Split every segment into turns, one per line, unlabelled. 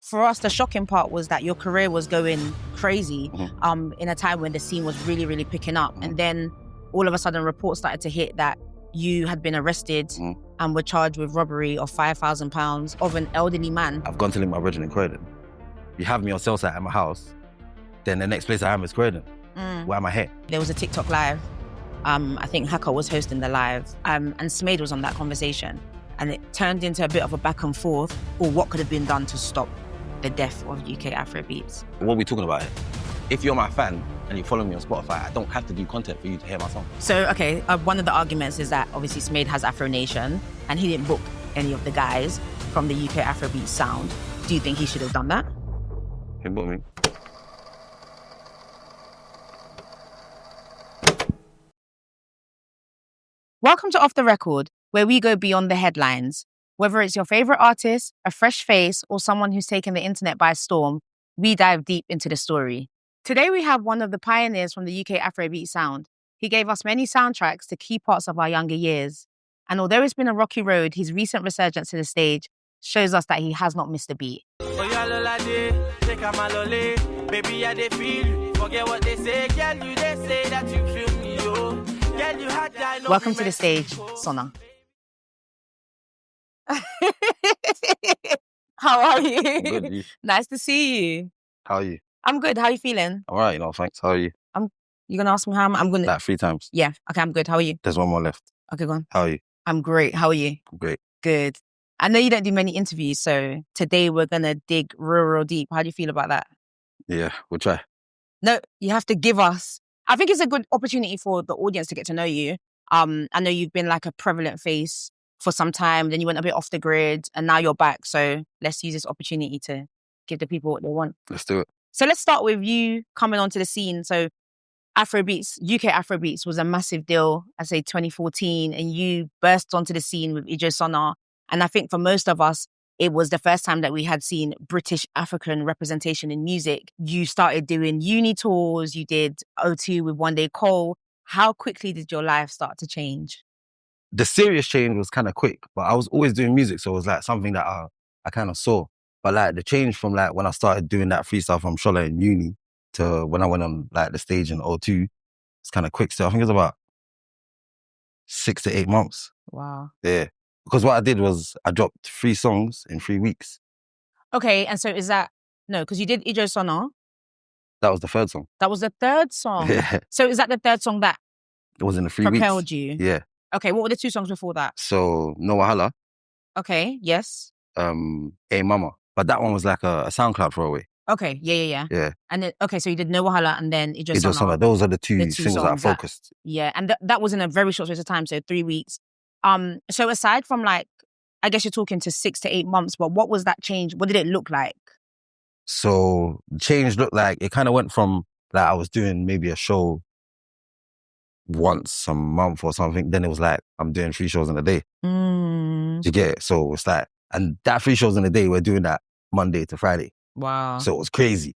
For us, the shocking part was that your career was going crazy in a time when the scene was really, really picking up. And then all of a sudden reports started to hit that you had been arrested and were charged with robbery of £5,000 of an elderly man.
I've gone to link my brethren in Croydon. You have me on cell site at my house, then the next place I am is Croydon. Why am I here?
There was a TikTok live. I think Hacker was hosting the live and Smade was on that conversation. And it turned into a bit of a back and forth or what could have been done to stop the death of UK Afrobeats.
What are we talking about here? If you're my fan and you follow me on Spotify, I don't have to do content for you to hear my song.
So, okay, one of the arguments is that obviously Smade has Afro Nation and he didn't book any of the guys from the UK Afrobeats sound. Do you think he should have done that?
He booked me.
Welcome to Off the Record, where we go beyond the headlines. Whether it's your favorite artist, a fresh face, or someone who's taken the internet by storm, we dive deep into the story. Today we have one of the pioneers from the UK Afrobeat sound. He gave us many soundtracks to key parts of our younger years. And although it's been a rocky road, his recent resurgence to the stage shows us that he has not missed a beat. Welcome to the stage, Sona. How are you?
Good, you?
Nice to see you.
How are you?
I'm good. How are you feeling?
All right, thanks. How are you?
You're going to ask me how I'm going to...
Like 3 times.
Yeah. Okay, I'm good. How are you?
There's one more left.
Okay, go on.
How are you?
I'm great. How are you?
Great.
Good. I know you don't do many interviews, so today we're going to dig real deep. How do you feel about that?
Yeah, we'll try.
No, you have to give us... I think it's a good opportunity for the audience to get to know you. I know you've been like a prevalent face for some time, then you went a bit off the grid, and now you're back. So let's use this opportunity to give the people what they want.
Let's do it.
So let's start with you coming onto the scene. So Afrobeats, UK Afrobeats was a massive deal, I say 2014, and you burst onto the scene with Sona. And I think for most of us, it was the first time that we had seen British African representation in music. You started doing uni tours, you did O2 with One Day Cole. How quickly did your life start to change?
The serious change was kind of quick, but I was always doing music, so it was like something that I kind of saw. But like the change from like when I started doing that freestyle from Shola in uni to when I went on like the stage in O2, it's kind of quick still. I think it was about 6 to 8 months.
Wow.
Yeah. Because what I did was I dropped 3 songs in 3 weeks.
Okay, and so is that... No, because you did Sona.
That was the 3rd song.
That was the 3rd song?
Yeah.
So is that the 3rd song that...
It was in the 3 weeks.
Propelled you?
Yeah.
Okay, what were the 2 songs before that?
So, No Wahala.
Okay, yes.
Aint Mama. But that one was like a SoundCloud throwaway.
Okay, yeah.
Yeah.
And then, okay, so you did No Wahala and then Sona.
Those are the two singles that I focused.
Yeah, and that was in a very short space of time, so 3 weeks. So aside from like, I guess you're talking to 6 to 8 months, but what was that change? What did it look like?
So change looked like, it kind of went from like I was doing maybe a show once a month or something. Then it was like, I'm doing 3 shows in a day. Do you get it? So it's like, and that 3 shows in a day, we're doing that Monday to Friday.
Wow.
So it was crazy.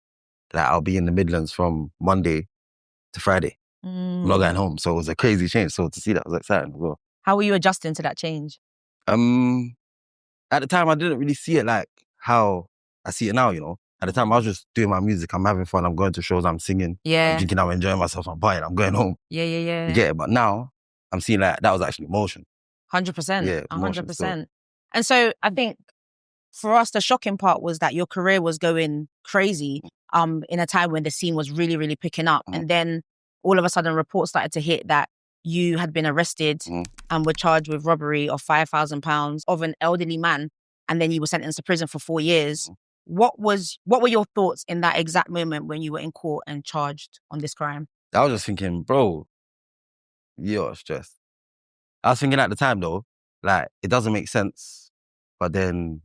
Like I'll be in the Midlands from Monday to Friday. I'm not going home. So it was a crazy change. So to see that was exciting as well.
How were you adjusting to that change?
At the time, I didn't really see it like how I see it now, you know. At the time, I was just doing my music. I'm having fun. I'm going to shows. I'm singing.
Yeah.
I'm drinking. I'm enjoying myself. I'm buying. I'm going home.
Yeah.
You get it? But now, I'm seeing like that was actually emotion.
100%.
Yeah,
100%. And so I think for us, the shocking part was that your career was going crazy in a time when the scene was really, really picking up. And then all of a sudden reports started to hit that you had been arrested and were charged with robbery of £5,000 of an elderly man. And then you were sentenced to prison for 4 years. What were your thoughts in that exact moment when you were in court and charged on this crime?
I was just thinking, bro, you're stressed. I was thinking at the time though, like, it doesn't make sense. But then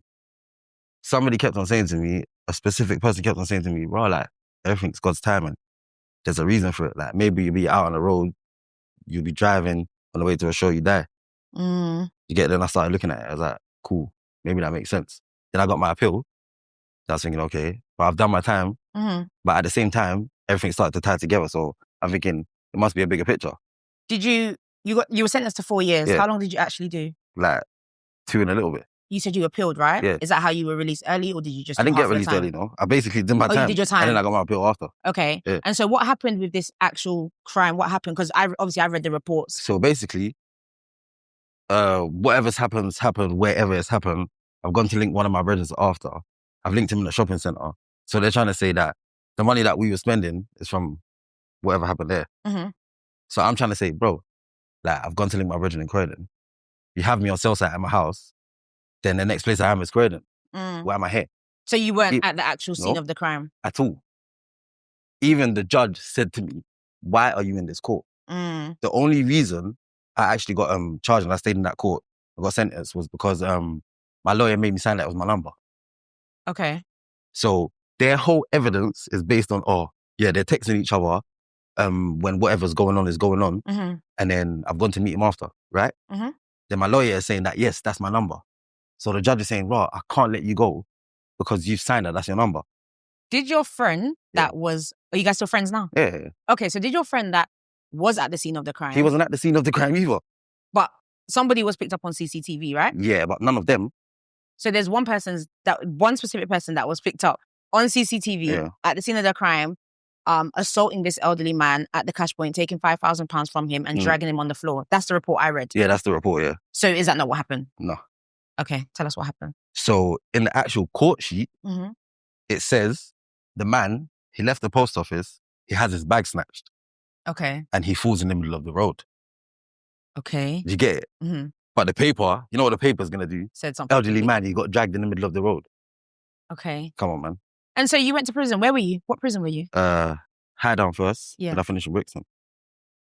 somebody kept on saying to me, a specific person kept on saying to me, bro, like, everything's God's timing. There's a reason for it. Like, maybe you'll be out on the road, you'll be driving on the way to a show, you die. You get it? Then I started looking at it. I was like, cool, maybe that makes sense. Then I got my appeal. I was thinking, okay, but I've done my time. But at the same time, everything started to tie together. So I'm thinking, it must be a bigger picture.
Did you were sentenced to 4 years.
Yeah.
How long did you actually do?
Like 2 and a little bit.
you said you appealed, right?
Yeah.
Is that how you were released early, or did you just
I
do
didn't get
half your
released
time?
early, no. I basically did my time.
You did your time.
And then I got my appeal after.
Okay.
Yeah.
And so what happened with this actual crime? What happened? Because I read the reports.
So basically, whatever's happened, wherever it's happened, I've gone to link one of my brothers after. I've linked him in the shopping centre. So they're trying to say that the money that we were spending is from whatever happened there.
Mm-hmm.
So I'm trying to say, bro, like, I've gone to link my brother in Croydon. You have me on sale site at my house, then the next place I am is Croydon. Why am I here?
So you weren't at the actual scene of the crime?
At all. Even the judge said to me, why are you in this court? The only reason I actually got charged and I stayed in that court, I got sentenced, was because my lawyer made me sign that it was my number.
Okay.
So their whole evidence is based on, they're texting each other when whatever's going on is going on.
Mm-hmm.
And then I've gone to meet him after, right?
Mm-hmm.
Then my lawyer is saying that, yes, that's my number. So the judge is saying, well, I can't let you go because you've signed that, that's your number.
Did your friend that was, are you guys still friends now?
Yeah.
Okay, so did your friend that was at the scene of the crime?
He wasn't at the scene of the crime either.
But somebody was picked up on CCTV, right?
Yeah, but none of them.
So there's one specific person that was picked up on CCTV at the scene of the crime, assaulting this elderly man at the cash point, taking £5,000 from him and dragging him on the floor. That's the report I read.
Yeah, that's the report, yeah.
So is that not what happened?
No.
Okay, tell us what happened.
So in the actual court sheet, it says the man, he left the post office, he has his bag snatched.
Okay.
And he falls in the middle of the road.
Okay.
Did you get it?
Mm-hmm.
But the paper, you know what the paper's going to do?
Said something.
Elderly man, he got dragged in the middle of the road.
Okay.
Come on, man.
And so you went to prison. Where were you? What prison were you?
High down first.
Yeah.
And I finished in Brixton.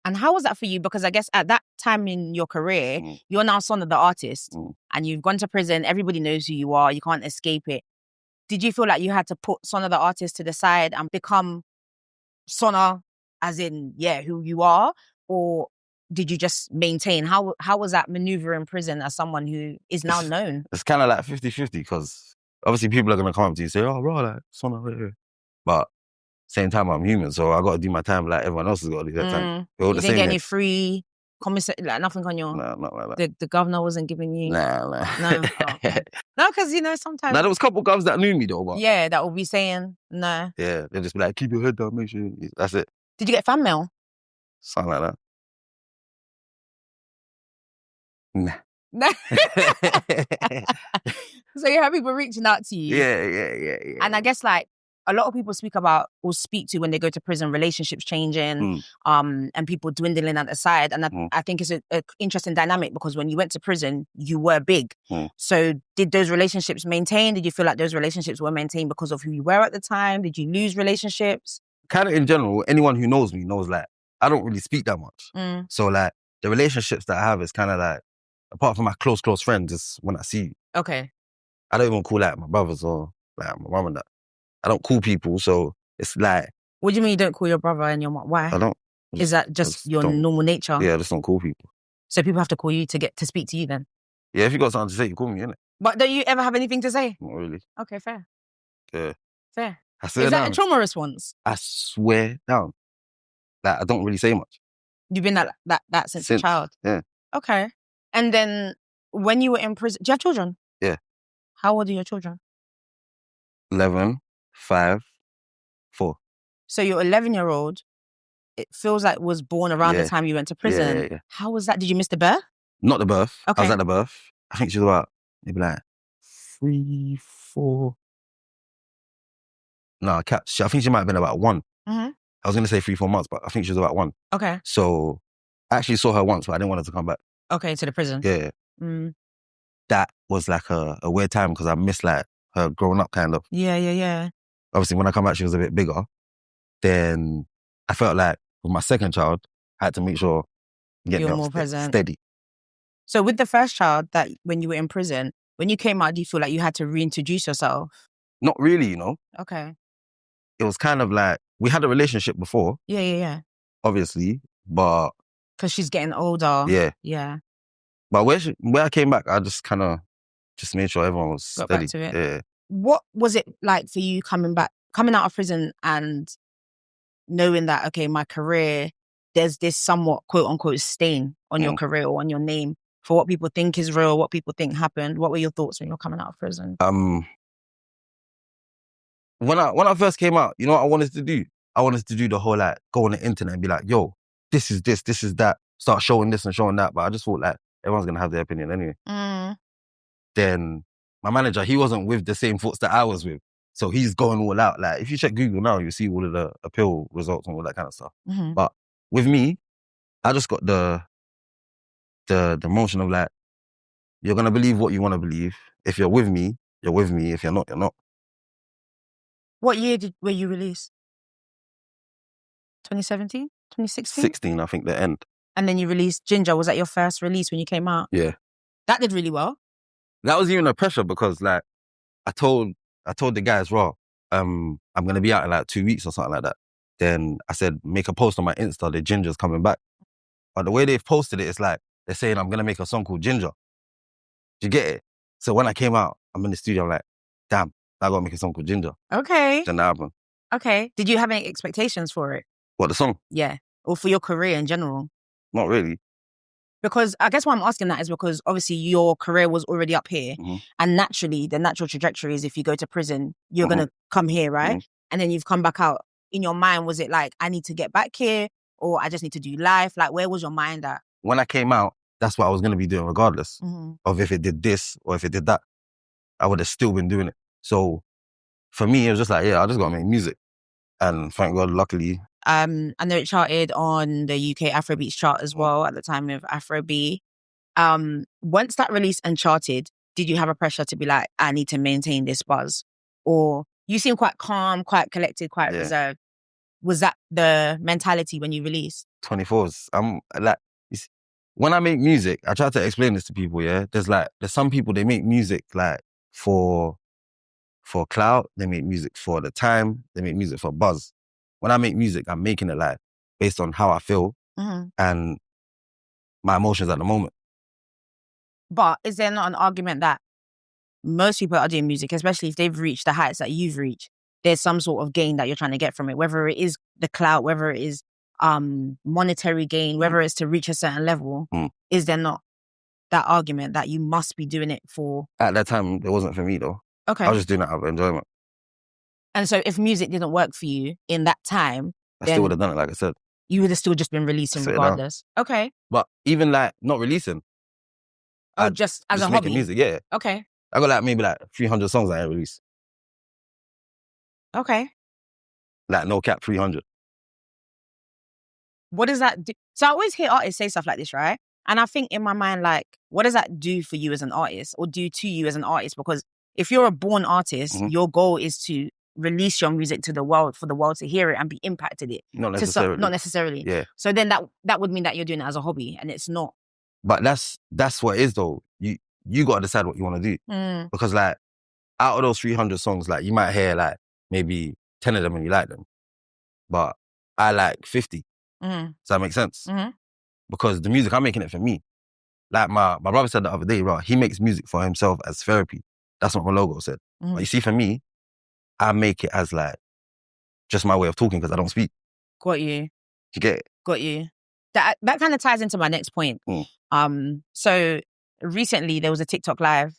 And how was that for you? Because I guess at that time in your career, you're now Sona the artist and you've gone to prison. Everybody knows who you are. You can't escape it. Did you feel like you had to put Sona the artist to the side and become Sona as in, who you are? Or did you just maintain? How was that maneuver in prison as someone who is now known?
It's kind of like 50-50 because obviously people are going to come up to you and say, oh, bro, like, Sona, right here. But same time, I'm human, so I got to do my time like everyone else has got to do their time.
You didn't get any free commissary, like nothing on your...
Nah, not like that.
The governor wasn't giving you...
Nah.
No? Oh, okay. No, because, sometimes...
Nah, there was a couple govs that knew me though, but...
Yeah, that will be saying, no.
Yeah, they'll just be like, keep your head down, make sure... That's it.
Did you get fan mail?
Something like that. Nah.
So you have people reaching out to you?
Yeah.
And I guess like a lot of people speak to when they go to prison, relationships changing, and people dwindling at the side. And I think it's an interesting dynamic because when you went to prison, you were big. So did those relationships maintain? Did you feel like those relationships were maintained because of who you were at the time? Did you lose relationships?
Kind of in general, anyone who knows me knows like, I don't really speak that much. So like the relationships that I have is kind of like, apart from my close friends, is when I see you.
Okay.
I don't even call like my brothers or like my mum and that. I don't call people, so it's like...
What do you mean you don't call your brother and your mom? Why?
I don't.
Is that just your normal nature?
Yeah, I just don't call people.
So people have to call you to get to speak to you then?
Yeah, if you got something to say, you call me, innit?
But don't you ever have anything to say?
Not really.
Okay, fair.
Yeah.
Fair.
I swear
Is that
down.
a trauma response?
I swear down. Like, I don't really say much.
You've been that since a child?
Yeah.
Okay. And then when you were in prison, do you have children?
Yeah.
How old are your children?
11, 5, 4.
So your 11-year-old, it feels like was born around the time you went to prison.
Yeah.
How was that? Did you miss the birth?
Not the birth.
Okay.
I was at the birth. I think she was about maybe like 3, 4. No, I think she might have been about 1. I was going to say 3, 4 months, but I think she was about 1.
Okay.
So I actually saw her once, but I didn't want her to come back.
Okay, to the prison.
Yeah. That was like a weird time because I missed like her growing up kind of.
Yeah.
Obviously, when I come back, she was a bit bigger. Then I felt like with my second child, I had to make sure get
you're
me
more present.
Steady.
So with the first child, that when you were in prison, when you came out, do you feel like you had to reintroduce yourself?
Not really,
Okay.
It was kind of like, we had a relationship before.
Yeah.
Obviously, but...
Because she's getting older.
Yeah. But where I came back, I just kind of just made sure everyone was
Got
steady.
back to it.
Yeah.
What was it like for you coming out of prison and knowing that, okay, my career, there's this somewhat quote unquote stain on your career or on your name? for what people think is real, what people think happened? What were your thoughts when you're coming out of prison?
When I first came out, you know what I wanted to do? I wanted to do the whole like go on the internet and be like, yo, this is this is that. Start showing this and showing that. But I just thought like everyone's gonna have their opinion anyway. Then my manager, he wasn't with the same thoughts that I was with. So he's going all out. Like if you check Google now, you see all of the appeal results and all that kind of stuff. But with me, I just got the motion of like, you're gonna believe what you want to believe. If you're with me, you're with me. If you're not, you're not.
What year were you released? 2017? 2016?
16, I think, the end.
And then you released Ginger. Was that your first release when you came out?
Yeah.
That did really well.
That was even a pressure because like I told the guys, well, I'm gonna be out in like 2 weeks or something like that. Then I said, make a post on my Insta, the Ginger's coming back. But the way they've posted it, it's like they're saying I'm gonna make a song called Ginger. Do you get it? So when I came out, I'm in the studio, I'm like, damn, I gotta make a song called Ginger.
Okay.
Then that happened.
Okay. Did you have any expectations for it?
What, the song?
Yeah. Or for your career in general?
Not really.
Because I guess why I'm asking that is because obviously your career was already up here. And naturally, the natural trajectory is if you go to prison, you're going to come here, right? And then you've come back out. In your mind, was it like, I need to get back here or I just need to do life? Like, where was your mind at?
When I came out, that's what I was going to be doing regardless of if it did this or if it did that. I would have still been doing it. So for me, it was just like, yeah, I just got to make music. And thank God, luckily.
I know it charted on the UK Afrobeats chart as well at the time of Afrobeat. Once that released and charted, did you have a pressure to be like, I need to maintain this buzz? Or you seem quite calm, quite collected, quite reserved. Was that the mentality when you released?
24s. I'm like, when I make music, I try to explain this to people, yeah? There's some people, they make music like for clout, they make music for the time, they make music for buzz. When I make music, I'm making it like based on how I feel and my emotions at the moment.
But is there not an argument that most people are doing music, especially if they've reached the heights that you've reached, there's some sort of gain that you're trying to get from it, whether it is the clout, whether it is monetary gain, whether it's to reach a certain level? Is there not that argument that you must be doing it for?
At that time, it wasn't for me though.
Okay.
I was just doing it out of enjoyment.
And so if music didn't work for you in that time,
I still would have done it, like I said.
You would have still just been releasing regardless. Okay.
But even like not releasing.
Oh, just as a hobby?
Making music, yeah.
Okay.
I got like maybe like 300 songs I ain't released.
Okay.
Like no cap, 300.
What does that do? So I always hear artists say stuff like this, right? And I think in my mind, like, what does that do for you as an artist or do to you as an artist? Because if you're a born artist, your goal is to release your music to the world for the world to hear it and be impacted it.
Not necessarily.
Not necessarily.
Yeah.
So then that would mean that you're doing it as a hobby and it's not.
But that's what it is though. You got to decide what you want to do. Because like out of those 300 songs, like you might hear like maybe 10 of them and you like them. But I like 50. Does that make sense? Because the music, I'm making it for me. Like my brother said the other day, right? He makes music for himself as therapy. That's what my logo said. But you see, for me, I make it as like just my way of talking because I don't speak.
Got you.
You get it?
Got you. That kind of ties into my next point. So recently there was a TikTok live.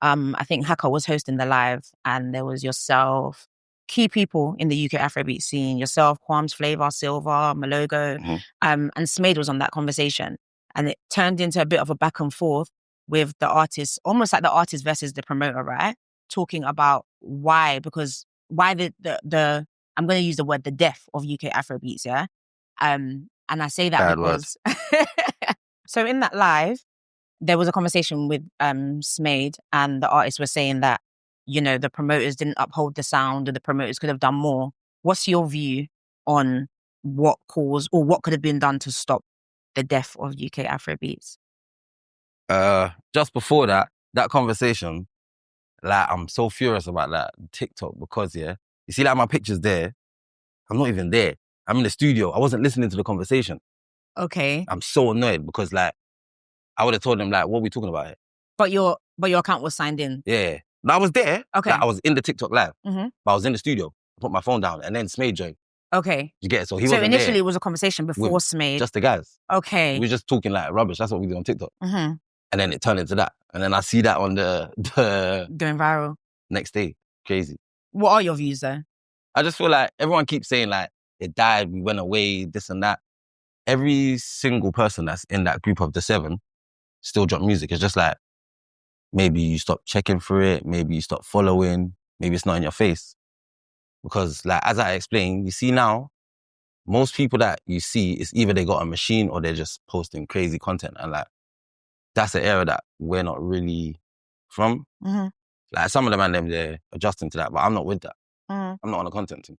I think Hacker was hosting the live and there was yourself, key people in the UK Afrobeat scene, yourself, Quams, Flavor, Silva, Malogo, and Smade was on that conversation. And it turned into a bit of a back and forth with the artist, almost like the artist versus the promoter, right? Talking about why the I'm going to use the word the death of UK Afrobeats, yeah? And I say that because... So in that live, there was a conversation with Smade and the artists were saying that, you know, the promoters didn't uphold the sound or the promoters could have done more. What's your view on what caused or what could have been done to stop the death of UK Afrobeats?
Just before that conversation, like I'm so furious about that TikTok because you see like my pictures there, I'm not even there. I'm in the studio. I wasn't listening to the conversation.
Okay.
I'm so annoyed because like I would have told them like, what are we talking about here?
But your account was signed in.
Yeah. No, I was there.
Okay.
Like, I was in the TikTok live. But I was in the studio. I put my phone down and then Smade joined.
Okay.
You get it? So initially
there. It was a conversation before Smade.
Just the guys.
Okay.
We were just talking like rubbish. That's what we do on TikTok. And then it turned into that. And then I see that on the
Going viral.
next day. Crazy.
What are your views though?
I just feel like everyone keeps saying like, it died, we went away, this and that. Every single person that's in that group of the 7 still drop music. It's just like, maybe you stop checking for it, maybe you stop following, maybe it's not in your face. Because like, as I explained, you see now, most people that you see, it's either they got a machine or they're just posting crazy content. And like, that's an era that we're not really from.
Mm-hmm.
Like some of the man, they're adjusting to that, but I'm not with that.
Mm-hmm.
I'm not on a content team.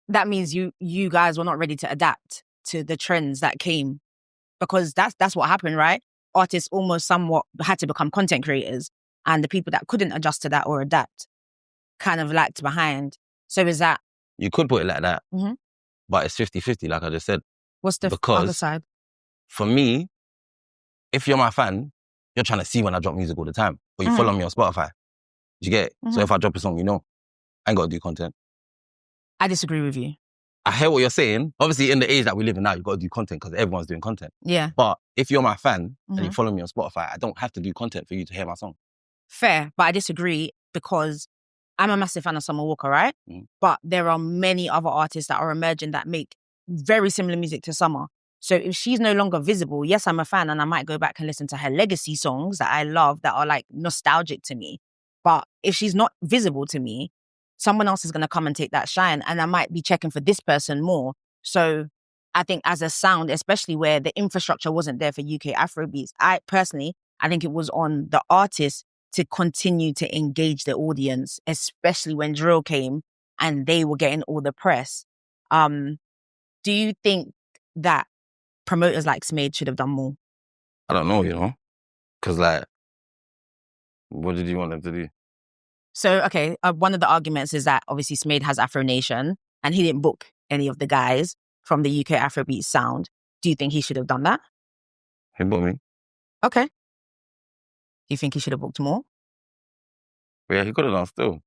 That means you guys were not ready to adapt to the trends that came, because that's what happened, right? Artists almost somewhat had to become content creators, and the people that couldn't adjust to that or adapt kind of lagged behind. So is that...
You could put it like that,
mm-hmm.
but it's 50-50, like I just said.
What's the other side?
For me, if you're my fan, you're trying to see when I drop music all the time, or you follow me on Spotify. You get it? Mm-hmm. So if I drop a song, you know, I ain't got to do content.
I disagree with you.
I hear what you're saying. Obviously, in the age that we live in now, you've got to do content because everyone's doing content.
Yeah.
But if you're my fan and you follow me on Spotify, I don't have to do content for you to hear my song.
Fair, but I disagree because I'm a massive fan of Summer Walker, right? Mm. But there are many other artists that are emerging that make very similar music to Summer. So if she's no longer visible, yes, I'm a fan and I might go back and listen to her legacy songs that I love that are like nostalgic to me. But if she's not visible to me, someone else is going to come and take that shine, and I might be checking for this person more. So I think as a sound, especially where the infrastructure wasn't there for UK Afrobeats, I think it was on the artists to continue to engage the audience, especially when drill came and they were getting all the press. Do you think that promoters like Smade should have done more?
I don't know, you know, because like, what did you want them to do?
So, okay, one of the arguments is that obviously Smade has Afro Nation and he didn't book any of the guys from the UK Afrobeats sound. Do you think he should have done that?
He booked me.
Okay. Do you think he should have booked more?
Yeah, he could have done still.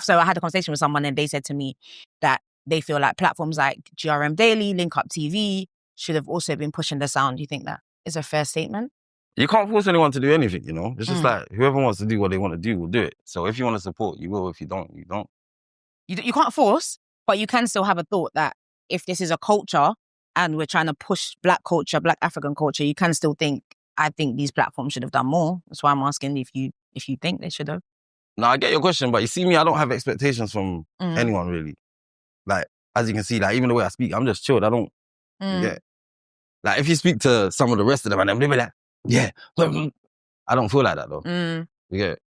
So I had a conversation with someone and they said to me that they feel like platforms like GRM Daily, Link Up TV should have also been pushing the sound. Do you think that is a fair statement?
You can't force anyone to do anything, you know? It's just like, whoever wants to do what they want to do will do it. So if you want to support, you will. If you don't, you don't.
You can't force, but you can still have a thought that if this is a culture and we're trying to push Black culture, Black African culture, you can still think, I think these platforms should have done more. That's why I'm asking if you think they should have.
No, I get your question, but you see me, I don't have expectations from anyone really. Like, as you can see, like even the way I speak, I'm just chilled. I don't get... Like if you speak to some of the rest of them and they'll be like, yeah. I don't feel like that though. You get it?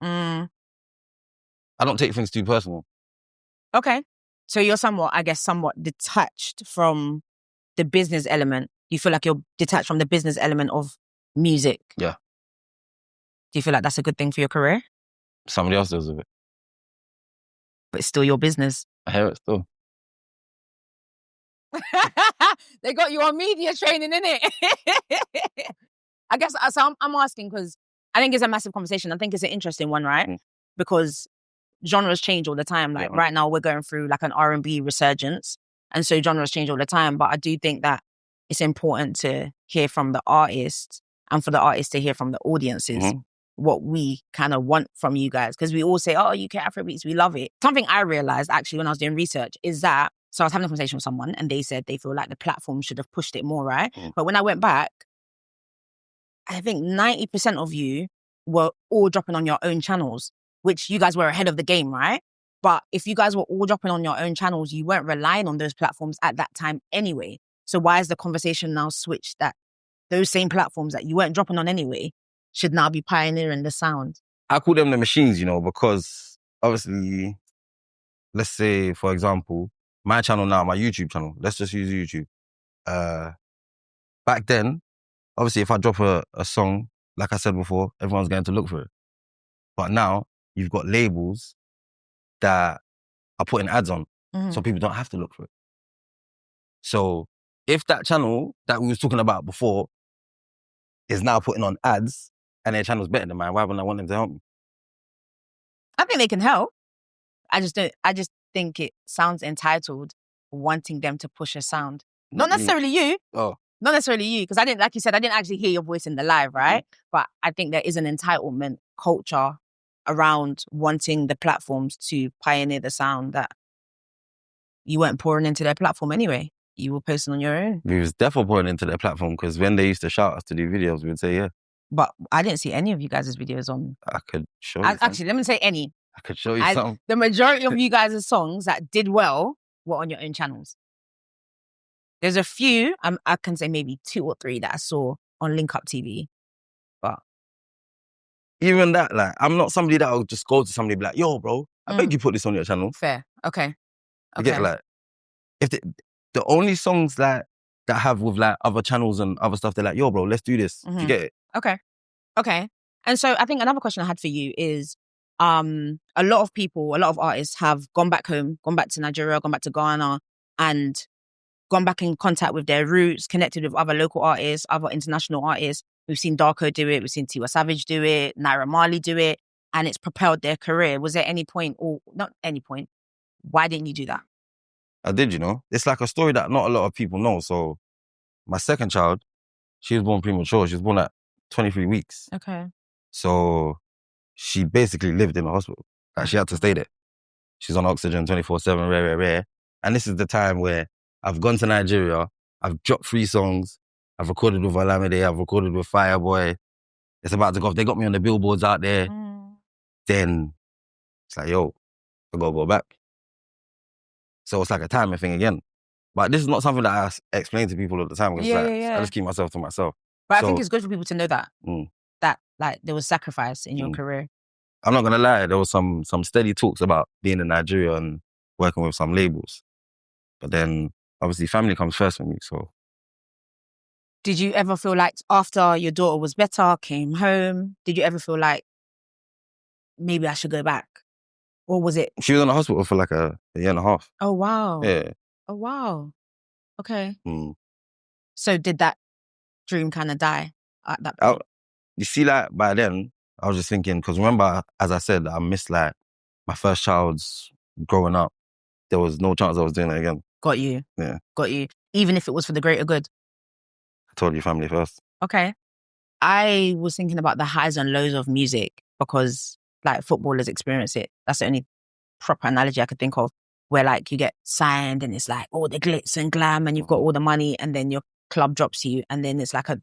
I don't take things too personal.
Okay. So you're somewhat detached from the business element. You feel like you're detached from the business element of music.
Yeah.
Do you feel like that's a good thing for your career?
Somebody else does with it.
But it's still your business.
I hear it still.
They got you on media training, innit? I guess, so I'm asking because I think it's a massive conversation. I think it's an interesting one, right? Because genres change all the time. Like right now we're going through like an R&B resurgence. And so genres change all the time. But I do think that it's important to hear from the artists and for the artists to hear from the audiences what we kind of want from you guys. Because we all say, oh, UK Afrobeats, we love it. Something I realized actually when I was doing research is that, so I was having a conversation with someone and they said they feel like the platform should have pushed it more, right? But when I went back, I think 90% of you were all dropping on your own channels, which you guys were ahead of the game, right? But if you guys were all dropping on your own channels, you weren't relying on those platforms at that time anyway. So why is the conversation now switched that those same platforms that you weren't dropping on anyway should now be pioneering the sound?
I call them the machines, you know, because obviously, let's say, for example, my channel now, my YouTube channel, let's just use YouTube. Back then, obviously, if I drop a song, like I said before, everyone's going to look for it. But now, you've got labels that are putting ads on, so people don't have to look for it. So, if that channel that we was talking about before is now putting on ads, and their channel's better than mine, why wouldn't I want them to help me?
I think they can help. I just think it sounds entitled wanting them to push a sound. Not necessarily you.
Oh.
not necessarily you, because I didn't, like you said, I didn't actually hear your voice in the live, right? But I think there is an entitlement culture around wanting the platforms to pioneer the sound that you weren't pouring into their platform anyway. You were posting on your own.
We was definitely pouring into their platform because when they used to shout us to do videos, we would say, yeah.
But I didn't see any of you guys' videos on.
I could show you
Actually, let me say any.
I could show you some.
The majority of you guys' songs that did well were on your own channels. There's a few, I can say maybe 2 or 3 that I saw on Link Up TV. But
even that, like, I'm not somebody that will just go to somebody and be like, yo, bro, I beg you put this on your channel.
Fair. Okay.
You get, like, if the only songs that have with like other channels and other stuff, they're like, yo, bro, let's do this. Do you get it?
Okay. And so I think another question I had for you is, a lot of artists have gone back home, gone back to Nigeria, gone back to Ghana, and gone back in contact with their roots, connected with other local artists, other international artists. We've seen Darko do it, we've seen Tiwa Savage do it, Naira Marley do it, and it's propelled their career. Was there any point, or not any point, why didn't you do that?
I did, you know. It's like a story that not a lot of people know. So my second child, she was born premature. She was born at 23 weeks.
Okay.
So she basically lived in the hospital. Like, she had to stay there. She's on oxygen 24/7, rare. And this is the time where I've gone to Nigeria, I've dropped 3 songs, I've recorded with Olamide, I've recorded with Fireboy. It's about to go off. They got me on the billboards out there. Then it's like, yo, I gotta go back. So it's like a timing thing again. But this is not something that I explain to people all the time. I just keep myself to myself.
But I think it's good for people to know that. That, like, there was sacrifice in your career.
I'm not gonna lie, there was some steady talks about being in Nigeria and working with some labels. But then obviously family comes first for me, so.
Did you ever feel like after your daughter was better, came home, did you ever feel like maybe I should go back? Or was it?
She was in the hospital for like a year and a half.
Oh, wow.
Yeah.
Oh, wow. Okay. So did that dream kind of die at that point?
You see, like, by then, I was just thinking, because remember, as I said, I missed, like, my first child's growing up. There was no chance I was doing it again.
Got you.
Yeah.
Got you. Even if it was for the greater good.
I told you family first.
Okay. I was thinking about the highs and lows of music because, like, footballers experience it. That's the only proper analogy I could think of, where, like, you get signed and it's like all the glitz and glam and you've got all the money, and then your club drops you and then it's like a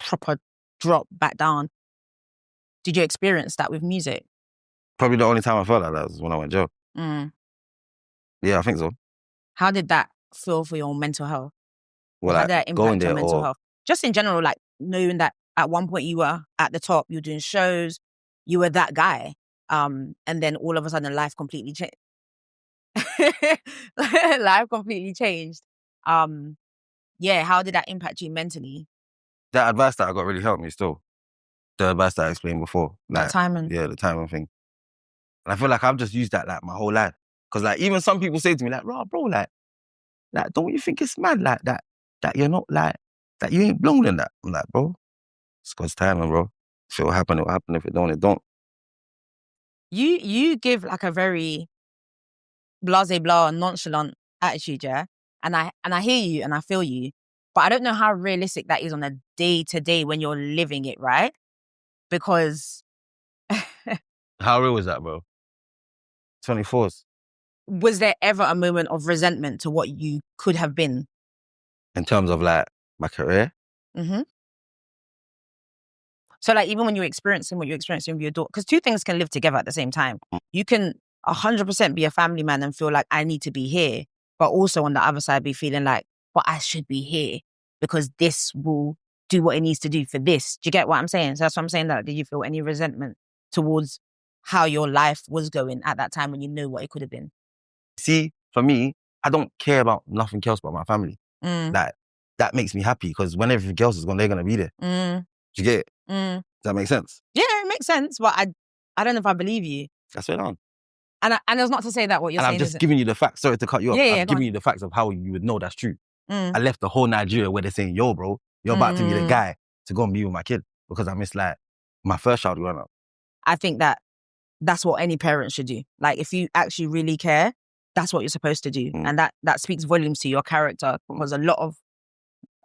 proper drop back down. Did you experience that with music?
Probably the only time I felt like that was when I went jail. Yeah, I think so.
How did that feel for your mental health?
Well,
how did that impact your mental health? Just in general, like, knowing that at one point you were at the top, you were doing shows, you were that guy, and then all of a sudden life completely changed. Life completely changed. Yeah, how did that impact you mentally?
That advice that I got really helped me still. The advice that I explained before. Like,
the timing.
Yeah, the timing thing. And I feel like I've just used that, like, my whole life. Because, like, even some people say to me, like, bro, like, don't you think it's mad, like, that you're not, like, that you ain't blown in that? I'm like, bro, it's God's timing, bro. If it'll happen, it'll happen. If it don't, it don't.
You give, like, a very blasé-blah, nonchalant attitude, yeah? And I hear you and I feel you, but I don't know how realistic that is on a day-to-day when you're living it, right? Because...
How real is that, bro? 24s.
Was there ever a moment of resentment to what you could have been?
In terms of, like, my career?
So, like, even when you're experiencing what you're experiencing with your daughter, because 2 things can live together at the same time. You can 100% be a family man and feel like I need to be here, but also on the other side be feeling like, but I should be here because this will do what it needs to do for this. Do you get what I'm saying? So that's what I'm saying. That did you feel any resentment towards how your life was going at that time when you knew what it could have been?
See, for me, I don't care about nothing else but my family. Like, that makes me happy because when everything else is gone, they're going to be there. Do you get it? Does that make sense?
Yeah, it makes sense, but I don't know if I believe you.
That's right on.
And it's not to say that what you're saying.
And I'm just giving you the facts. Sorry to cut you off.
Yeah,
I'm giving you the facts of how you would know that's true. I left the whole Nigeria where they're saying, yo, bro, you're about to be the guy to go and be with my kid because I missed, like, my first child growing up.
I think that's what any parent should do. Like, if you actually really care, that's what you're supposed to do. And that speaks volumes to your character because a lot of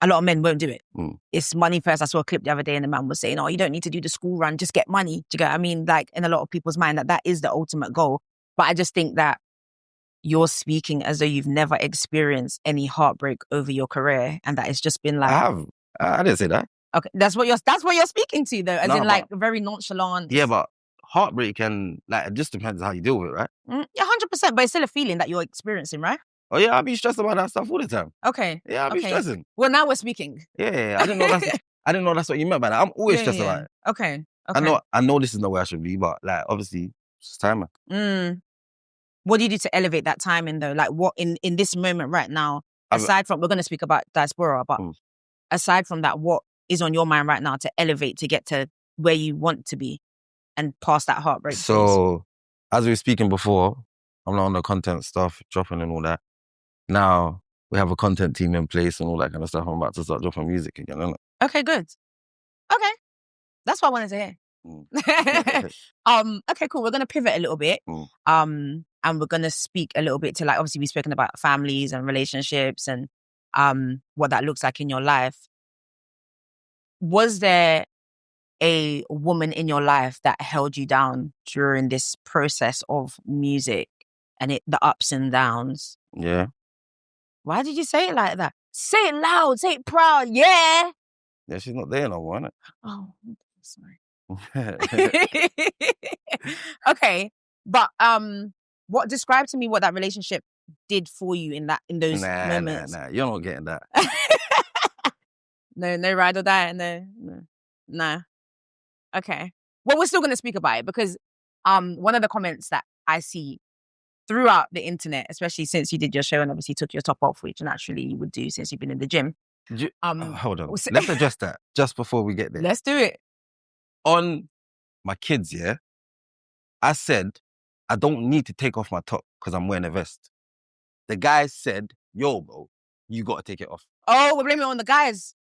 a lot of men won't do it.
Mm.
It's money first. I saw a clip the other day and the man was saying, oh, you don't need to do the school run, just get money. Do you get what I mean? Like, in a lot of people's mind, that is the ultimate goal. But I just think that you're speaking as though you've never experienced any heartbreak over your career, and that it's just been like...
I have. I didn't say that.
Okay, that's what you're speaking to, though, as
No,
in like very nonchalant.
Yeah, but heartbreak can, like, it just depends on how you deal with it, right?
Yeah, 100%. But it's still a feeling that you're experiencing, right?
Oh yeah, I be stressed about that stuff all the time.
Okay.
Yeah, I be stressing.
Well, now we're speaking.
Yeah, I didn't know that's what you meant by that. I'm always stressed about it.
Okay.
I know this is not where I should be, but like obviously it's just time.
What do you do to elevate that timing though? Like what in this moment right now, aside from, we're going to speak about Diaspora, but aside from that, what is on your mind right now to elevate, to get to where you want to be and past that heartbreak?
So, as we were speaking before, I'm not on the content stuff, dropping and all that. Now, we have a content team in place and all that kind of stuff. I'm about to start dropping music again, isn't it?
Okay, good. Okay. That's what I wanted to hear. Okay, cool. We're going to pivot a little bit. And we're going to speak a little bit to, like, obviously we've spoken about families and relationships and what that looks like in your life. Was there a woman in your life that held you down during this process of music and the ups and downs?
Yeah.
Why did you say it like that? Say it loud, say it proud, yeah.
Yeah, she's not there no more, isn't it?
Oh, sorry. Okay. But describe to me what that relationship did for you in those moments.
Nah, you're not getting that.
No ride or die, no. Okay. Well, we're still gonna speak about it because one of the comments that I see throughout the internet, especially since you did your show and obviously took your top off, which naturally you would do since you've been in the gym.
Hold on. Let's address that just before we get there.
Let's do it.
On my kids, yeah, I said, I don't need to take off my top because I'm wearing a vest. The guy said, yo, bro, you got to take it off.
Oh, we're blaming it on the guys.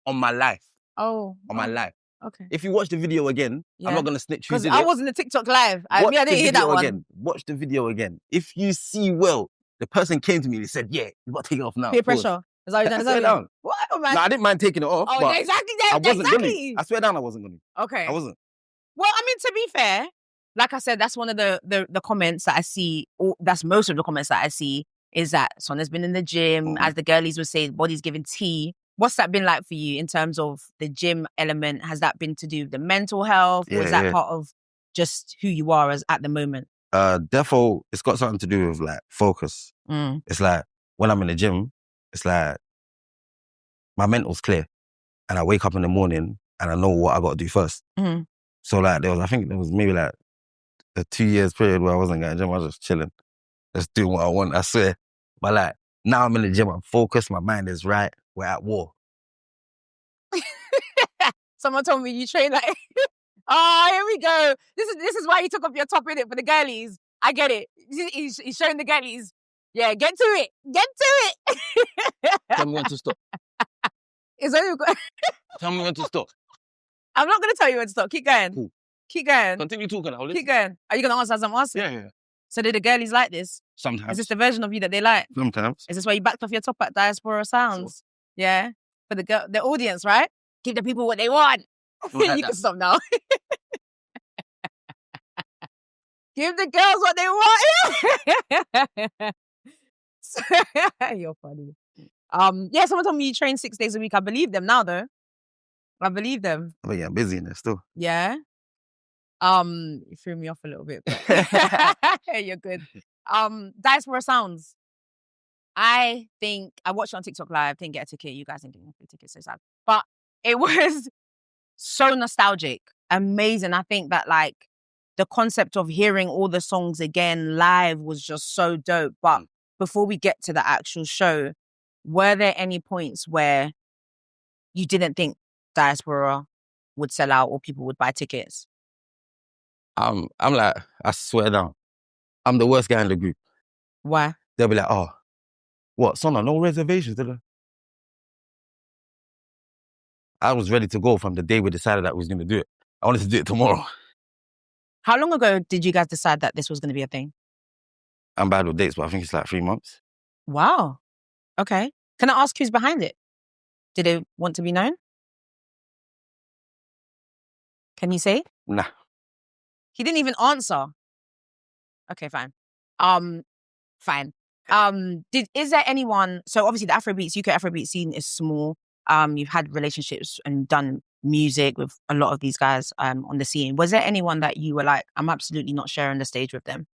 On my life.
Oh.
On my life.
Okay.
If you watch the video again, I'm not going to snitch who did it.
Because I was in the TikTok live. I didn't hear that one.
Again. Watch the video again. If you see well, the person came to me and said, yeah, you got to take it off now.
Peer pressure. I swear
down.
What, man?
No, I didn't mind taking it off.
Oh,
but
exactly.
I wasn't going to. I swear down I wasn't going to.
Okay.
I wasn't.
Well, I mean, to be fair, like I said, that's one of the comments that I see, or that's most of the comments that I see, is that Sona's been in the gym, as the girlies would say, body's giving tea. What's that been like for you in terms of the gym element? Has that been to do with the mental health? Or is that part of just who you are at the moment?
Defo, it's got something to do with like focus. It's like when I'm in the gym, it's like my mental's clear and I wake up in the morning and I know what I got to do first. So like I think there was maybe like a 2 years period where I wasn't going to the gym. I was just chilling, just doing what I want, I swear. But like now I'm in the gym, I'm focused, my mind is right. We're at war.
Someone told me you train like, here we go. This is why you took off your top, innit, for the girlies. I get it. He's showing the girlies. Yeah, get to it. Get to it.
Tell me when to stop. Tell me when to stop.
I'm not going to tell you when to stop. Keep going.
Cool.
Keep going.
Continue talking. I'll listen.
Keep going. Are you going to answer as I'm asking?
Yeah.
So do the girlies like this?
Sometimes.
Is this the version of you that they like?
Sometimes.
Is this why you backed off your top at Diaspora Sounds? Sure. Yeah. For the audience, right? Give the people what they want. Like you can stop now. Give the girls what they want. You're funny. Yeah, someone told me you train 6 days a week. I believe them now, though. I believe them.
But yeah, I'm busy in there still.
Yeah. You threw me off a little bit, but you're good. Diaspora Sounds. I think I watched it on TikTok Live, didn't get a ticket. You guys didn't get a ticket, so sad. But it was so nostalgic, amazing. I think that like the concept of hearing all the songs again live was just so dope. But before we get to the actual show, were there any points where you didn't think Diaspora would sell out or people would buy tickets?
I'm like, I swear down, I'm the worst guy in the group.
Why?
They'll be like, oh, what, Sona, no reservations, did I was ready to go from the day we decided that we was going to do it. I wanted to do it tomorrow.
How long ago did you guys decide that this was going to be a thing?
I'm bad with dates, but I think it's like 3 months.
Wow. Okay. Can I ask who's behind it? Did they want to be known? Can you say?
Nah.
He didn't even answer. Okay, fine. Fine. Is there anyone? So obviously the UK Afrobeat scene is small. You've had relationships and done music with a lot of these guys on the scene. Was there anyone that you were like, I'm absolutely not sharing the stage with them?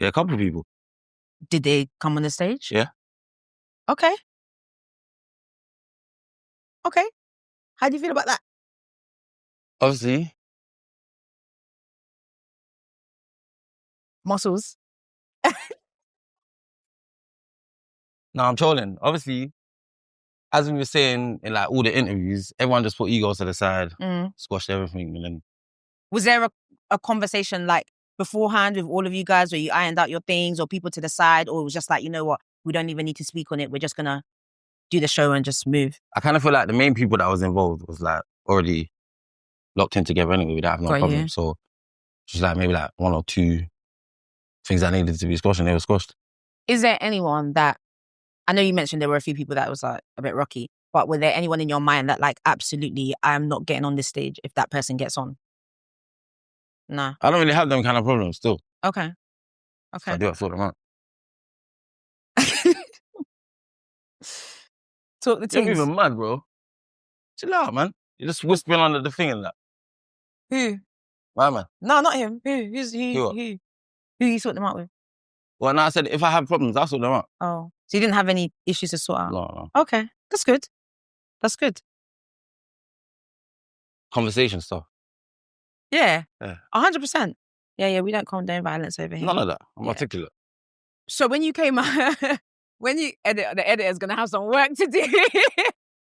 Yeah, a couple of people.
Did they come on the stage?
Yeah.
Okay. How do you feel about that?
Obviously.
Muscles.
No, I'm trolling. Obviously, as we were saying in like all the interviews, everyone just put egos to the side, squashed everything, and then.
Was there a conversation like beforehand with all of you guys where you ironed out your things or people to the side, or it was just like, you know what, we don't even need to speak on it, we're just gonna do the show and just move?
I kind of feel like the main people that was involved was like already locked in together anyway. We don't have no problem.
You.
So just like maybe like one or two things that needed to be squashed and they were squashed.
Is there anyone that, I know you mentioned there were a few people that was like a bit rocky, but were there anyone in your mind that like, absolutely, I'm not getting on this stage if that person gets on? Nah.
I don't really have them kind of problems still.
Okay.
So I do have to sort them out.
Talk the things.
You're even mad, bro. Chill out, man. You're just whispering under the thing and that.
Who?
My man.
No, not him. Who you sort them out with?
Well, no, I said if I have problems, I'll sort them out.
Oh. So you didn't have any issues to sort out?
No.
Okay. That's good.
Conversation stuff.
Yeah. 100%. Yeah, we don't condone violence over here.
None of that. I'm articulate.
So when you came out, the editor's going to have some work to do.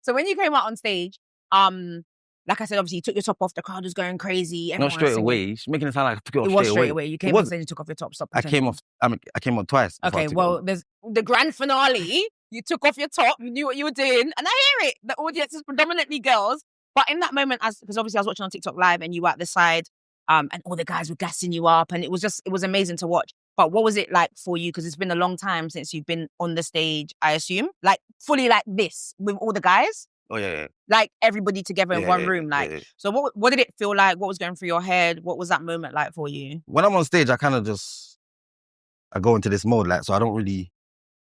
So when you came out on stage, like I said, obviously you took your top off, the crowd was going crazy.
Not straight away. She's making it sound like I took it off
straight away. It was straight away. You came on stage and took off your top. Stop pretending.
I came on twice.
Okay, well, there's the grand finale. You took off your top, you knew what you were doing, and I hear it. The audience is predominantly girls. But in that moment, because obviously I was watching on TikTok live and you were at the side, and all the guys were gassing you up, and it was amazing to watch. But what was it like for you? Because it's been a long time since you've been on the stage, I assume. Like, fully like this, with all the guys?
Oh, yeah.
Like, everybody together in one room. So what did it feel like? What was going through your head? What was that moment like for you?
When I'm on stage, I kind of I go into this mode, like, so I don't really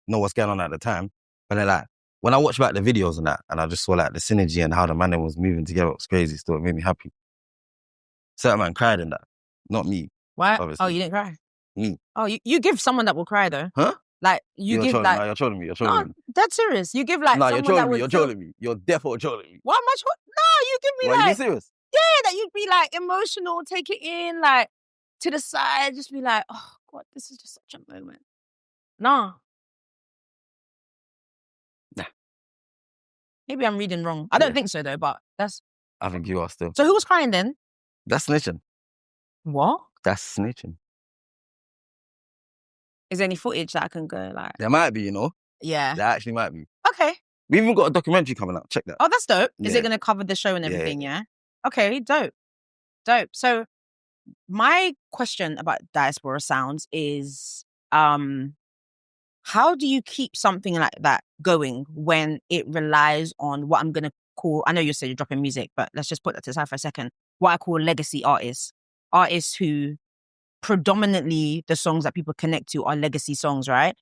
know what's going on at the time. But then, like, when I watch back the videos and that, and I just saw, like, the synergy and how the man was moving together, it was crazy. Still, it made me happy. Certain man cried in that. Not me.
What?
Obviously.
Oh, you didn't cry?
Me.
Oh, you give someone that will cry, though.
Huh?
Like, you're
trolling me.
No, that's serious. You give, like,
you're trolling me. You're definitely trolling me.
What am I trolling? No, you give me,
Are you
like...
serious?
Yeah, that you'd be, like, emotional, take it in, like, to the side, just be like, oh, God, this is just such a moment. Nah. Maybe I'm reading wrong. I don't think so, though, but that's...
I think you are still.
So who was crying then?
That's snitching.
What?
That's snitching.
Is there any footage that I can go, like...
There might be, you know?
Yeah.
There actually might be.
Okay.
We even got a documentary coming out. Check that.
Oh, that's dope. Is it going to cover the show and everything, yeah? Okay, dope. So my question about Diaspora Sounds is... how do you keep something like that going when it relies on what I'm going to call, I know you said you're dropping music, but let's just put that to the side for a second, what I call legacy artists. Artists who predominantly the songs that people connect to are legacy songs, right?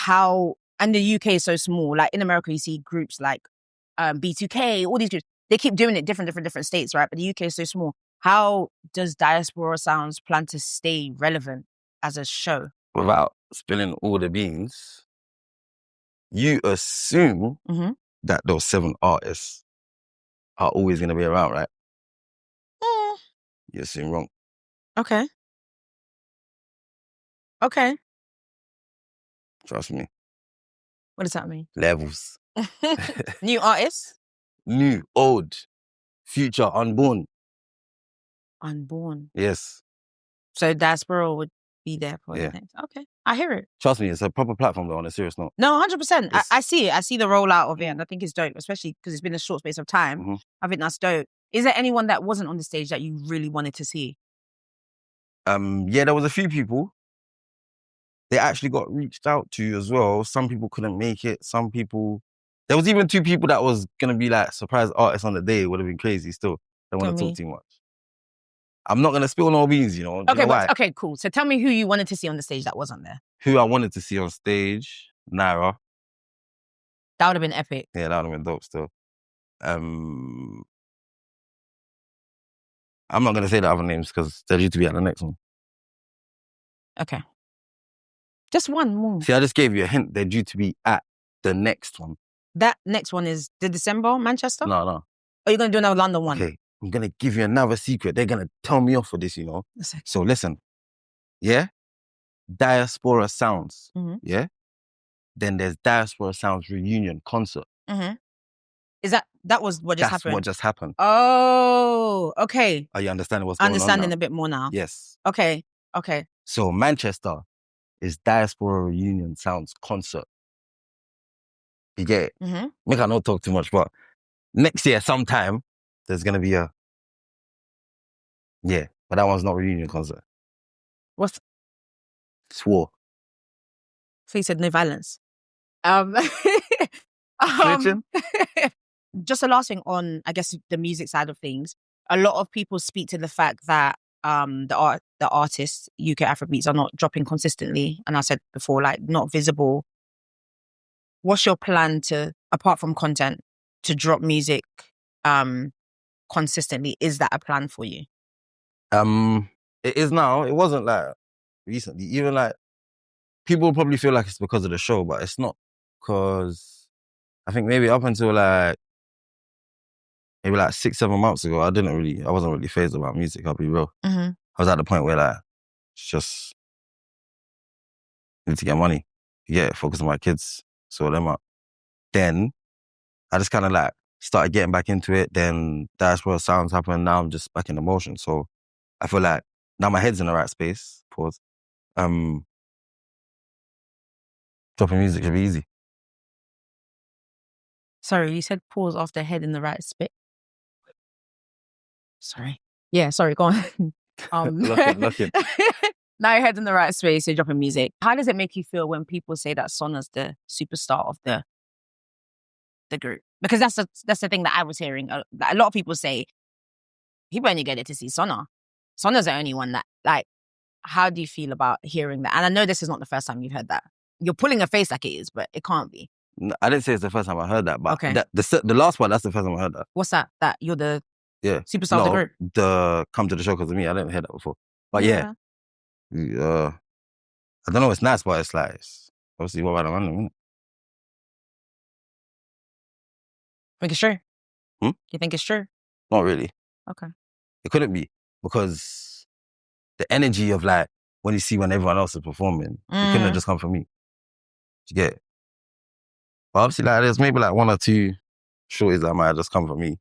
And the UK is so small. Like in America, you see groups like B2K, all these groups, they keep doing it different states, right? But the UK is so small. How does Diaspora Sounds plan to stay relevant as a show?
Without spilling all the beans, you assume that those 7 artists are always going to be around, right? You assume wrong.
Okay.
Trust me.
What does that mean?
Levels.
New artists?
New, old, future, unborn.
Unborn?
Yes.
So Diaspora would be there for the next. Okay, I hear it.
Trust me, it's a proper platform though, on a serious note.
No, 100%. I see it. I see the rollout of it, and I think it's dope, especially because it's been a short space of time. I think that's dope. Is there anyone that wasn't on the stage that you really wanted to see?
Yeah, there was a few people. They actually got reached out to as well. Some people couldn't make it. Some people, There was even 2 people that was gonna be like surprise artists on the day. It would have been crazy still. Don't want to talk too much. I'm not gonna spill no beans, you know. Do you know why?
Okay, cool. So tell me who you wanted to see on the stage that wasn't there.
Who I wanted to see on stage, Naira.
That would have been epic.
Yeah, that would have been dope still. I'm not gonna say the other names because they're due to be at the next one.
Okay. Just one more.
See, I just gave you a hint. They're due to be at the next one.
That next one is the December, Manchester?
No.
Or you're going to do another London one?
Okay, I'm going to give you another secret. They're going to tell me off for this, you know. So listen, yeah? Diaspora Sounds, yeah? Then there's Diaspora Sounds reunion concert.
Is that was what just happened?
That's what just happened.
Oh, okay.
Are you understanding what's going on now?
Understanding a bit more now.
Yes.
Okay.
So Manchester is Diaspora Reunion Sounds concert. You get it? Make I not talk too much, but next year sometime, there's going to be yeah, but that one's not reunion concert.
What's?
It's war.
So you said no violence. Just the last thing on, I guess, the music side of things. A lot of people speak to the fact that the artists, UK Afrobeats, are not dropping consistently. And I said before, like, not visible. What's your plan to, apart from content, to drop music consistently? Is that a plan for you?
It is now. It wasn't like recently. Even like people will probably feel like it's because of the show, but it's not. Because I think maybe up until like 6-7 months ago, I wasn't really phased about music. I'll be real. I was at the point where like it's just need to get money, focus on my kids, sort them out. Then I just kind of like started getting back into it. Then Diaspora Sounds happened. Now I'm just back in the motion. So I feel like now my head's in the right space. Pause. Dropping music should be easy.
Sorry, you said pause after head in the right space. Sorry. Yeah, sorry, go on.
Lock it.
Now your head's in the right space, you're dropping music. How does it make you feel when people say that Sona's the superstar of the group? Because that's the thing that I was hearing. A lot of people say, people only get it to see Sona. Sona's the only one that, like, how do you feel about hearing that? And I know this is not the first time you've heard that. You're pulling a face like it is, but it can't be.
No, I didn't say it's the first time I heard that, but
okay.
The last one, that's the first time I heard that.
What's that? That you're the superstar of the group?
The come to the show because of me. I didn't hear that before. But I don't know, it's nice, but it's like, obviously, what about the random?
Think it's true? You think it's true?
Not really.
Okay.
It couldn't be, because the energy of like, when everyone else is performing, it couldn't have just come from me. You get it? But obviously, like, there's maybe like 1 or 2 shorties that might have just come from me.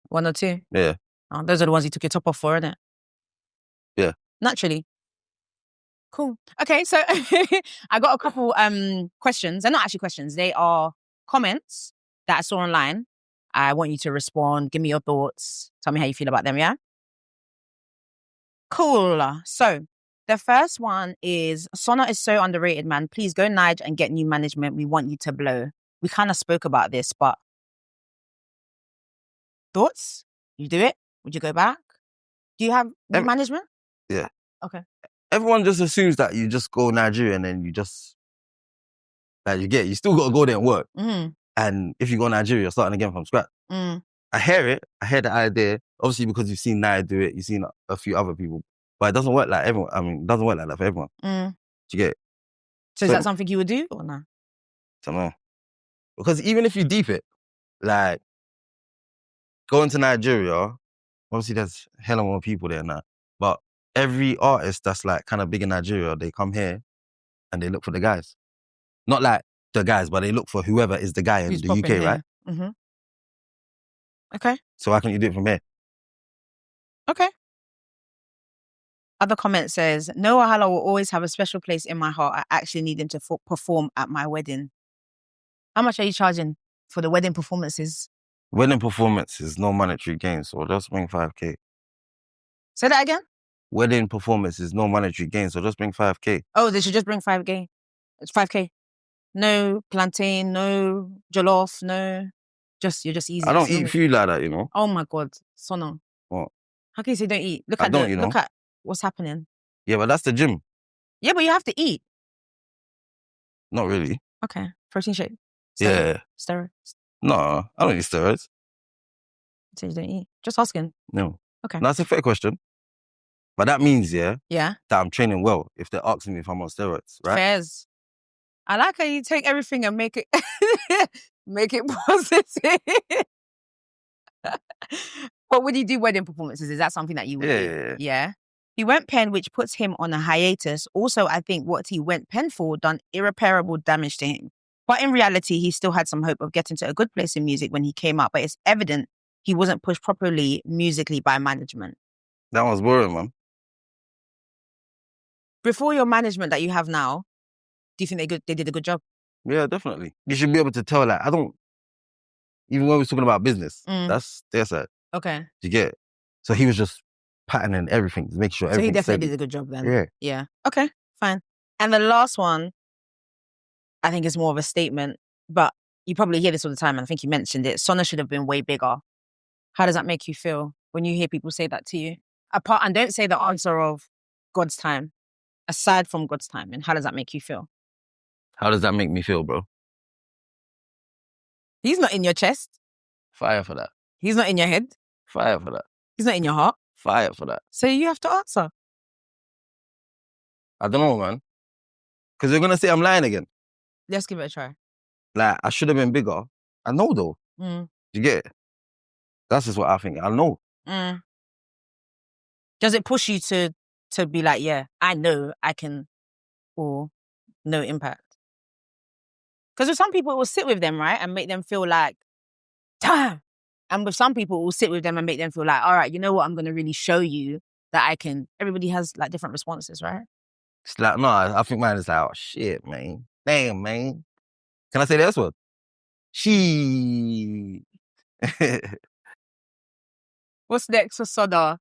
1 or 2?
Yeah.
Oh, those are the ones you took your top off for, innit?
Yeah.
Naturally. Cool. Okay, so I got a couple questions. They're not actually questions. They are comments that I saw online. I want you to respond. Give me your thoughts. Tell me how you feel about them, yeah? Cool. So the first one is, Sona is so underrated, man. Please go Nige and get new management. We want you to blow. We kind of spoke about this, but thoughts? You do it? Would you go back? Do you have new management?
Yeah.
Okay.
Everyone just assumes that you just go Nigeria and then you just, like, you still got to go there and work. And if you go Nigeria, you're starting again from scratch. I hear it. I hear the idea. Obviously, because you've seen Naya do it, you've seen a few other people. But it doesn't work like everyone. I mean, it doesn't work like that for everyone. Do you get it?
So is that something you would do or not?
I don't know. Because even if you deep it, like, going to Nigeria, obviously there's hella more people there now. But every artist that's like kind of big in Nigeria, they come here and they look for the guys. Not like the guys, but they look for whoever is the guy in the UK, here. Right?
Okay.
So why can't you do it from here?
Okay. Other comment says, no, Wahala will always have a special place in my heart. I actually need him to perform at my wedding. How much are you charging for the wedding performances?
Wedding performance is no monetary gain, so just bring 5K.
Say that again?
Wedding performance is no monetary gain, so just bring 5K.
Oh, they should just bring 5K. It's 5K. No plantain, no jollof, no. You're just easy.
I don't eat food like that, you know.
Oh my God, Sona.
What?
How can you say don't eat? Look
I
at
don't, you know.
look at what's happening.
Yeah, but that's the gym.
Yeah, but you have to eat.
Not really.
Okay, protein shake.
Yeah.
Steroids.
No, I don't eat steroids.
So you don't eat. Just asking.
No.
Okay.
No, that's a fair question. But that means,
Yeah.
that I'm training well if they're asking me if I'm on steroids, right?
Fairs. I like how you take everything and make it make it positive. But would you do wedding performances? Is that something that you would do? Yeah. He went pen, which puts him on a hiatus. Also, I think what he went pen for done irreparable damage to him. But in reality, he still had some hope of getting to a good place in music when he came up. But it's evident he wasn't pushed properly musically by management.
That was boring, man.
Before your management that you have now, do you think they did a good job?
Yeah, definitely. You should be able to tell, like, even when we're talking about business, that's their side.
Okay.
You get it? So he was just patterning everything, making sure everything.
So he definitely did a good job then.
Yeah.
Yeah. Okay, fine. And the last one, I think is more of a statement, but you probably hear this all the time, and I think you mentioned it. Sona should have been way bigger. How does that make you feel when you hear people say that to you? And don't say the answer of God's time. Aside from God's time, and how does that make you feel?
How does that make me feel, bro?
He's not in your chest.
Fire for that.
He's not in your head.
Fire for that.
He's not in your heart.
Fire for that.
So you have to answer.
I don't know, man. Because you're going to say I'm lying again.
Let's give it a try.
Like, I should have been bigger. I know, though. You get it? That's just what I think. I know.
Does it push you to be like, yeah, I know I can, or no impact? Because with some people, it will sit with them, right? And make them feel like, damn. And with some people, it will sit with them and make them feel like, all right, you know what? I'm going to really show you that I can. Everybody has like different responses, right?
It's like, no, I think mine is like, oh, shit, man. Damn, man. Can I say the S word? She.
What's next for Sona?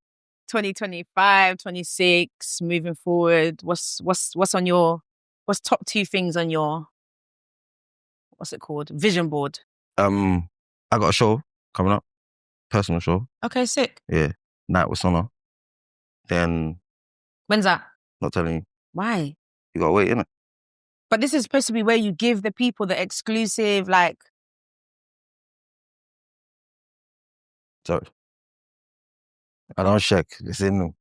2025, 26, moving forward. What's on your, what's top 2 things on your, what's it called? Vision board.
I got a show coming up. Personal show.
Okay, sick.
Yeah. Night with Sona. Then.
When's that?
Not telling you.
Why?
You gotta wait, innit?
But this is supposed to be where you give the people the exclusive, like.
Sorry. I don't check. This ain't new.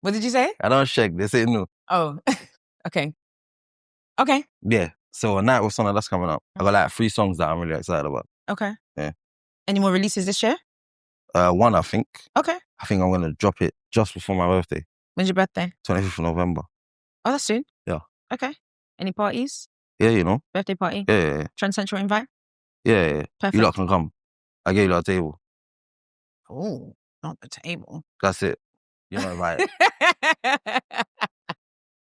What did you say?
I don't check. This ain't new.
Oh, okay. Okay.
Yeah. So a night with Sona, that's coming up. I got like 3 songs that I'm really excited about.
Okay.
Yeah.
Any more releases this year?
1, I think.
Okay.
I think I'm going to drop it just before my birthday.
When's your birthday?
25th of November.
Oh, that's soon.
Yeah.
Okay. Any parties?
Yeah, you know.
Birthday party?
Yeah.
Trendsetter invite?
Yeah.
Perfect.
You lot can come. I gave you a table.
Oh, not the table.
That's it. You're not invited.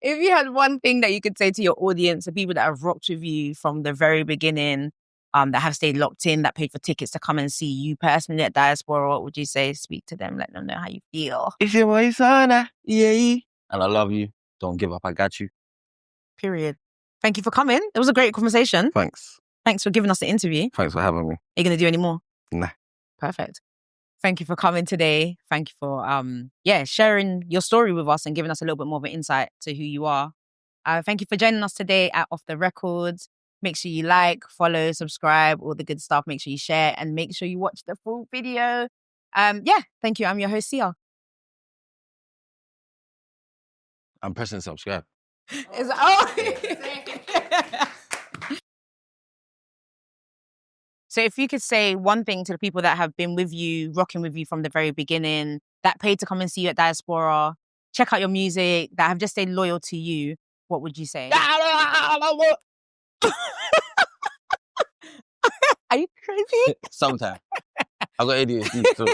If you had one thing that you could say to your audience, the people that have rocked with you from the very beginning, that have stayed locked in, that paid for tickets to come and see you personally at Diaspora, what would you say? Speak to them, let them know how you feel.
It's your boy Sona. Yeah. And I love you. Don't give up. I got you.
Period. Thank you for coming. It was a great conversation.
Thanks.
Thanks for giving us the interview.
Thanks for having me.
Are you going to do any more?
Nah.
Perfect. Thank you for coming today. Thank you for, sharing your story with us and giving us a little bit more of an insight to who you are. Thank you for joining us today at Off the Records. Make sure you like, follow, subscribe, all the good stuff. Make sure you share and make sure you watch the full video. Thank you. I'm your host, Sia.
I'm pressing subscribe.
So if you could say one thing to the people that have been with you, rocking with you from the very beginning, that paid to come and see you at Diaspora, check out your music, that have just stayed loyal to you, what would you say? Are you crazy?
Sometimes. I got ADHD too.